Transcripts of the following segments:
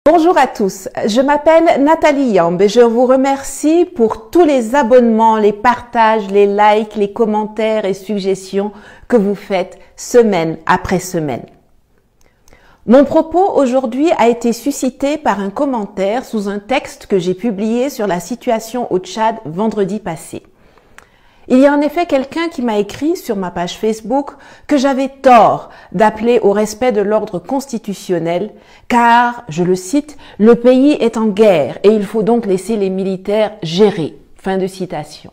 Bonjour à tous, je m'appelle Nathalie Yamb et je vous remercie pour tous les abonnements, les partages, les likes, les commentaires et suggestions que vous faites semaine après semaine. Mon propos aujourd'hui a été suscité par un commentaire sous un texte que j'ai publié sur la situation au Tchad vendredi passé. Il y a en effet quelqu'un qui m'a écrit sur ma page Facebook que j'avais tort d'appeler au respect de l'ordre constitutionnel car, je le cite, « le pays est en guerre et il faut donc laisser les militaires gérer ». Fin de citation.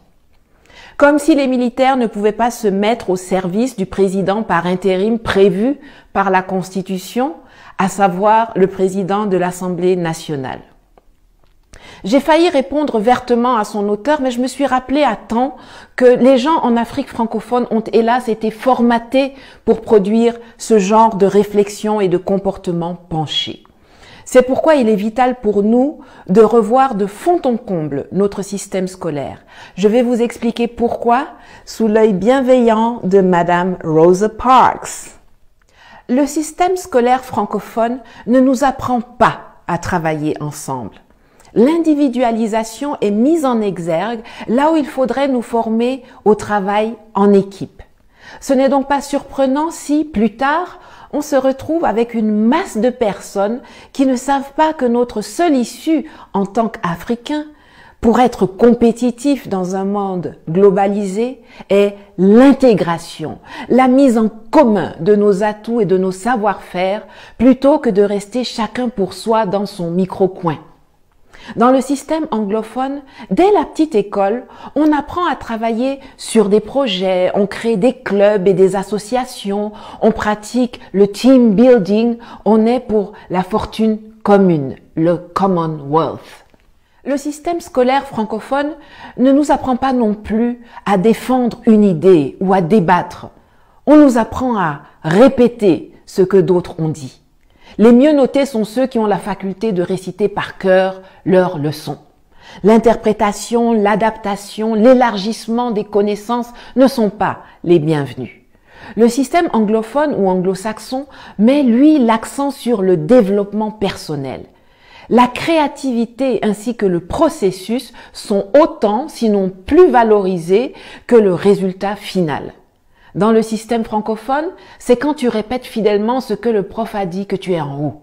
Comme si les militaires ne pouvaient pas se mettre au service du président par intérim prévu par la Constitution, à savoir le président de l'Assemblée nationale. J'ai failli répondre vertement à son auteur, mais je me suis rappelé à temps que les gens en Afrique francophone ont hélas été formatés pour produire ce genre de réflexion et de comportement penché. C'est pourquoi il est vital pour nous de revoir de fond en comble notre système scolaire. Je vais vous expliquer pourquoi sous l'œil bienveillant de Madame Rosa Parks. Le système scolaire francophone ne nous apprend pas à travailler ensemble. L'individualisation est mise en exergue là où il faudrait nous former au travail en équipe. Ce n'est donc pas surprenant si, plus tard, on se retrouve avec une masse de personnes qui ne savent pas que notre seule issue en tant qu'Africains pour être compétitifs dans un monde globalisé est l'intégration, la mise en commun de nos atouts et de nos savoir-faire plutôt que de rester chacun pour soi dans son micro-coin. Dans le système anglophone, dès la petite école, on apprend à travailler sur des projets, on crée des clubs et des associations, on pratique le team building, on est pour la fortune commune, le Commonwealth. Le système scolaire francophone ne nous apprend pas non plus à défendre une idée ou à débattre. On nous apprend à répéter ce que d'autres ont dit. Les mieux notés sont ceux qui ont la faculté de réciter par cœur leurs leçons. L'interprétation, l'adaptation, l'élargissement des connaissances ne sont pas les bienvenus. Le système anglophone ou anglo-saxon met, lui, l'accent sur le développement personnel. La créativité ainsi que le processus sont autant, sinon plus valorisés que le résultat final. Dans le système francophone, c'est quand tu répètes fidèlement ce que le prof a dit que tu es en haut.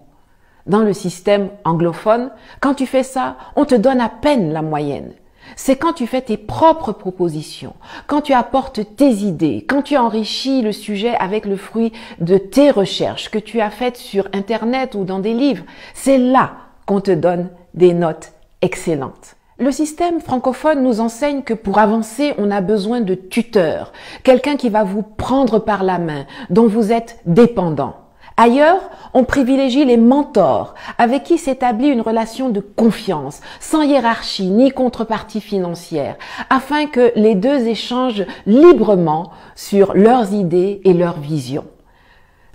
Dans le système anglophone, quand tu fais ça, on te donne à peine la moyenne. C'est quand tu fais tes propres propositions, quand tu apportes tes idées, quand tu enrichis le sujet avec le fruit de tes recherches que tu as faites sur Internet ou dans des livres. C'est là qu'on te donne des notes excellentes. Le système francophone nous enseigne que pour avancer, on a besoin de tuteurs, quelqu'un qui va vous prendre par la main, dont vous êtes dépendant. Ailleurs, on privilégie les mentors, avec qui s'établit une relation de confiance, sans hiérarchie ni contrepartie financière, afin que les deux échangent librement sur leurs idées et leurs visions.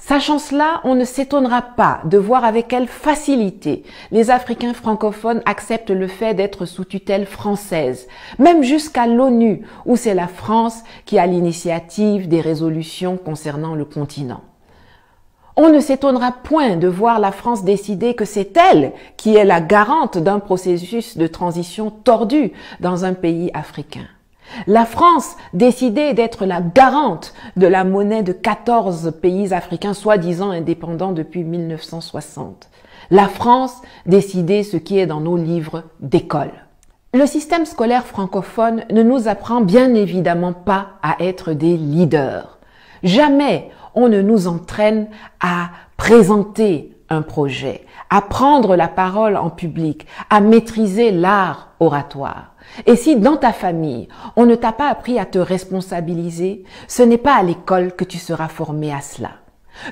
Sachant cela, on ne s'étonnera pas de voir avec quelle facilité les Africains francophones acceptent le fait d'être sous tutelle française, même jusqu'à l'ONU, où c'est la France qui a l'initiative des résolutions concernant le continent. On ne s'étonnera point de voir la France décider que c'est elle qui est la garante d'un processus de transition tordu dans un pays africain. La France décidait d'être la garante de la monnaie de 14 pays africains soi-disant indépendants depuis 1960. La France décidait ce qui est dans nos livres d'école. Le système scolaire francophone ne nous apprend bien évidemment pas à être des leaders. Jamais on ne nous entraîne à présenter un projet, à prendre la parole en public, à maîtriser l'art oratoire. Et si dans ta famille, on ne t'a pas appris à te responsabiliser, ce n'est pas à l'école que tu seras formé à cela.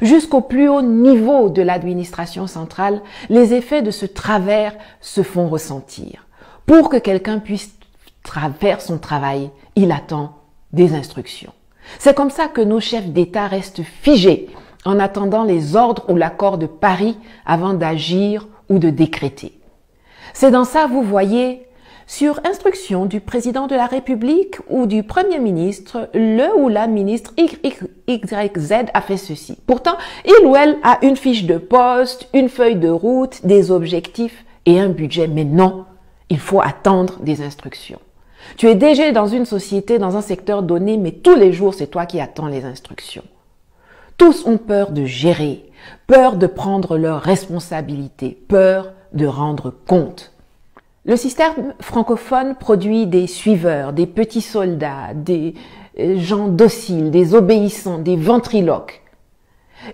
Jusqu'au plus haut niveau de l'administration centrale, les effets de ce travers se font ressentir. Pour que quelqu'un puisse faire son travail, il attend des instructions. C'est comme ça que nos chefs d'État restent figés en attendant les ordres ou l'accord de Paris avant d'agir ou de décréter. C'est dans ça, vous voyez, Sur instruction du président de la République ou du Premier ministre, le ou la ministre XYZ a fait ceci. Pourtant, il ou elle a une fiche de poste, une feuille de route, des objectifs et un budget. Mais non, il faut attendre des instructions. Tu es déjà dans une société, dans un secteur donné, mais tous les jours, c'est toi qui attends les instructions. Tous ont peur de gérer, peur de prendre leurs responsabilités, peur de rendre compte. Le système francophone produit des suiveurs, des petits soldats, des gens dociles, des obéissants, des ventriloques.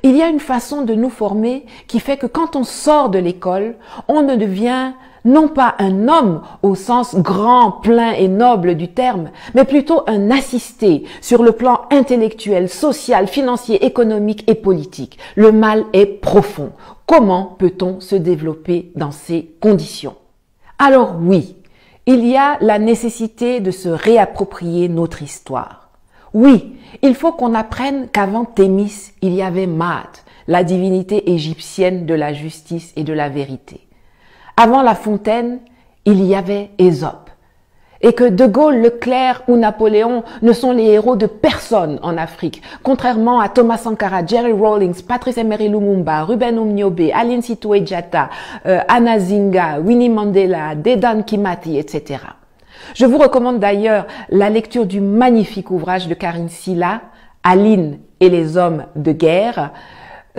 Il y a une façon de nous former qui fait que quand on sort de l'école, on ne devient non pas un homme au sens grand, plein et noble du terme, mais plutôt un assisté sur le plan intellectuel, social, financier, économique et politique. Le mal est profond. Comment peut-on se développer dans ces conditions? Alors oui, il y a la nécessité de se réapproprier notre histoire. Oui, il faut qu'on apprenne qu'avant Thémis, il y avait Maat, la divinité égyptienne de la justice et de la vérité. Avant La Fontaine, il y avait Ésope. Et que De Gaulle, Leclerc ou Napoléon ne sont les héros de personne en Afrique, contrairement à Thomas Sankara, Jerry Rawlings, Patrice Emery Lumumba, Ruben Umniobe, Aline Sitoé Diatta, Anna Zinga, Winnie Mandela, Dedan Kimati, etc. Je vous recommande d'ailleurs la lecture du magnifique ouvrage de Karine Silla, Aline et les hommes de guerre,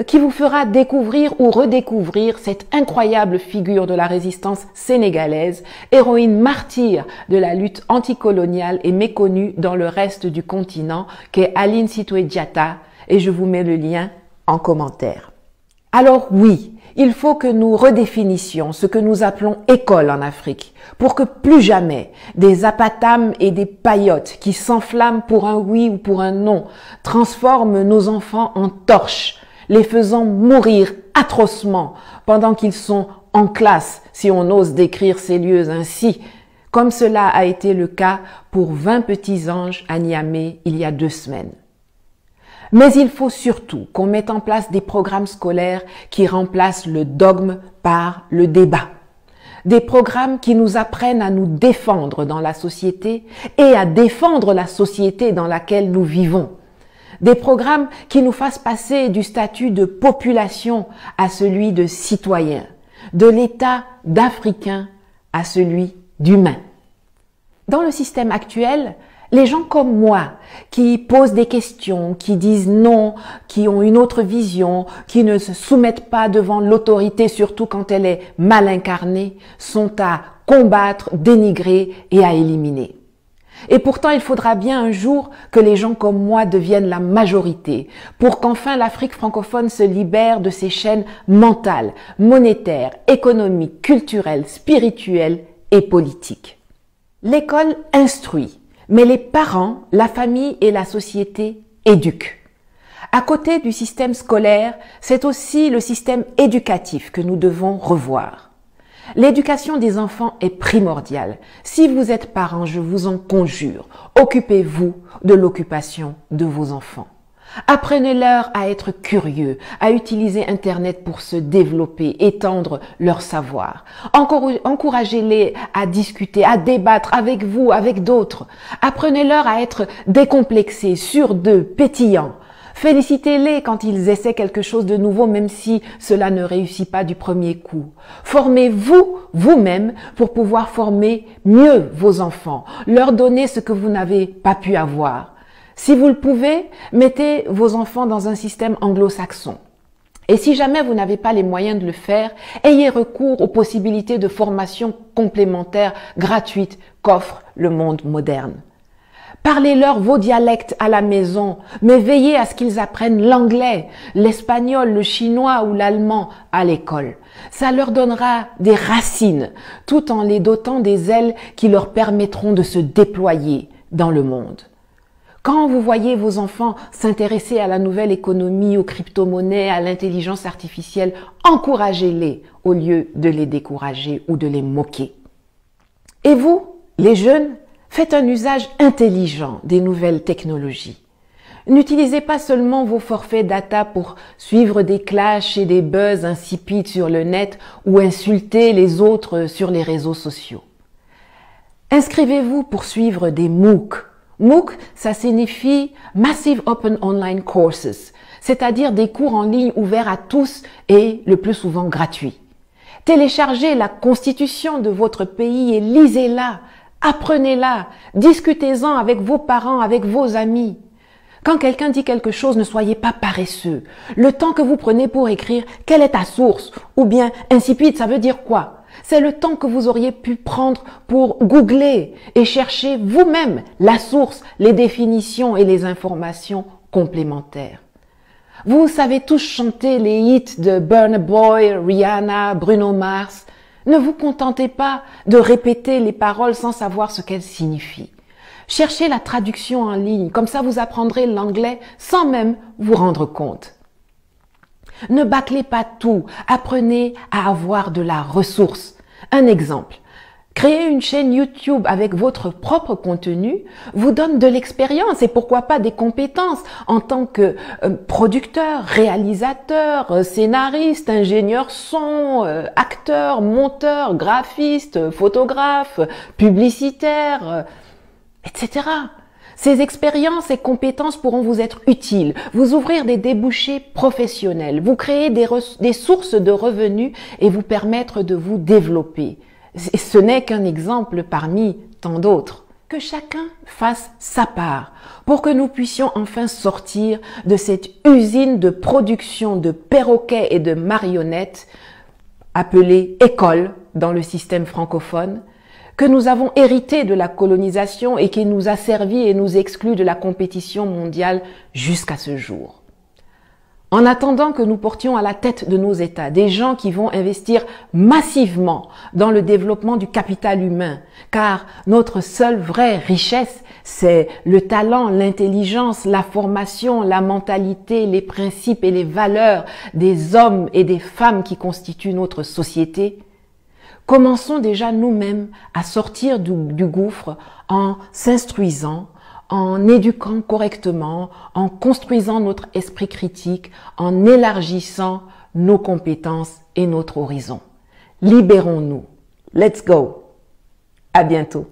qui vous fera découvrir ou redécouvrir cette incroyable figure de la résistance sénégalaise, héroïne martyre de la lutte anticoloniale et méconnue dans le reste du continent, qu'est Aline Sitoé Diatta, et je vous mets le lien en commentaire. Alors oui, il faut que nous redéfinissions ce que nous appelons école en Afrique, pour que plus jamais des apatames et des paillotes qui s'enflamment pour un oui ou pour un non transforment nos enfants en torches, les faisant mourir atrocement pendant qu'ils sont en classe, si on ose décrire ces lieux ainsi, comme cela a été le cas pour 20 petits anges à Niamey il y a 2 semaines. Mais il faut surtout qu'on mette en place des programmes scolaires qui remplacent le dogme par le débat. Des programmes qui nous apprennent à nous défendre dans la société et à défendre la société dans laquelle nous vivons. Des programmes qui nous fassent passer du statut de population à celui de citoyen, de l'état d'Africain à celui d'humain. Dans le système actuel, les gens comme moi, qui posent des questions, qui disent non, qui ont une autre vision, qui ne se soumettent pas devant l'autorité, surtout quand elle est mal incarnée, sont à combattre, dénigrer et à éliminer. Et pourtant, il faudra bien un jour que les gens comme moi deviennent la majorité pour qu'enfin l'Afrique francophone se libère de ses chaînes mentales, monétaires, économiques, culturelles, spirituelles et politiques. L'école instruit, mais les parents, la famille et la société éduquent. À côté du système scolaire, c'est aussi le système éducatif que nous devons revoir. L'éducation des enfants est primordiale. Si vous êtes parents, je vous en conjure, occupez-vous de l'occupation de vos enfants. Apprenez-leur à être curieux, à utiliser Internet pour se développer, étendre leur savoir. Encouragez-les à discuter, à débattre avec vous, avec d'autres. Apprenez-leur à être décomplexés, sûrs d'eux, pétillants. Félicitez-les quand ils essaient quelque chose de nouveau, même si cela ne réussit pas du premier coup. Formez-vous vous-même pour pouvoir former mieux vos enfants, leur donner ce que vous n'avez pas pu avoir. Si vous le pouvez, mettez vos enfants dans un système anglo-saxon. Et si jamais vous n'avez pas les moyens de le faire, ayez recours aux possibilités de formation complémentaires gratuites qu'offre le monde moderne. Parlez-leur vos dialectes à la maison, mais veillez à ce qu'ils apprennent l'anglais, l'espagnol, le chinois ou l'allemand à l'école. Ça leur donnera des racines, tout en les dotant des ailes qui leur permettront de se déployer dans le monde. Quand vous voyez vos enfants s'intéresser à la nouvelle économie, aux crypto-monnaies, à l'intelligence artificielle, encouragez-les au lieu de les décourager ou de les moquer. Et vous, les jeunes, faites un usage intelligent des nouvelles technologies. N'utilisez pas seulement vos forfaits data pour suivre des clashs et des buzz insipides sur le net ou insulter les autres sur les réseaux sociaux. Inscrivez-vous pour suivre des MOOC. MOOC, ça signifie Massive Open Online Courses, c'est-à-dire des cours en ligne ouverts à tous et le plus souvent gratuits. Téléchargez la constitution de votre pays et lisez-la, apprenez-la, discutez-en avec vos parents, avec vos amis. Quand quelqu'un dit quelque chose, ne soyez pas paresseux. Le temps que vous prenez pour écrire « quelle est ta source ?» ou bien « insipide, ça veut dire quoi ?» C'est le temps que vous auriez pu prendre pour googler et chercher vous-même la source, les définitions et les informations complémentaires. Vous savez tous chanter les hits de Burna Boy, Rihanna, Bruno Mars. Ne vous contentez pas de répéter les paroles sans savoir ce qu'elles signifient. Cherchez la traduction en ligne, comme ça vous apprendrez l'anglais sans même vous rendre compte. Ne bâclez pas tout, apprenez à avoir de la ressource. Un exemple. Créer une chaîne YouTube avec votre propre contenu vous donne de l'expérience et pourquoi pas des compétences en tant que producteur, réalisateur, scénariste, ingénieur son, acteur, monteur, graphiste, photographe, publicitaire, etc. Ces expériences et compétences pourront vous être utiles, vous ouvrir des débouchés professionnels, vous créer des sources de revenus et vous permettre de vous développer. Ce n'est qu'un exemple parmi tant d'autres. Que chacun fasse sa part pour que nous puissions enfin sortir de cette usine de production de perroquets et de marionnettes appelée école dans le système francophone, que nous avons hérité de la colonisation et qui nous a servi et nous exclut de la compétition mondiale jusqu'à ce jour. En attendant que nous portions à la tête de nos États des gens qui vont investir massivement dans le développement du capital humain, car notre seule vraie richesse, c'est le talent, l'intelligence, la formation, la mentalité, les principes et les valeurs des hommes et des femmes qui constituent notre société. Commençons déjà nous-mêmes à sortir du gouffre en s'instruisant, en éduquant correctement, en construisant notre esprit critique, en élargissant nos compétences et notre horizon. Libérons-nous. Let's go. À bientôt.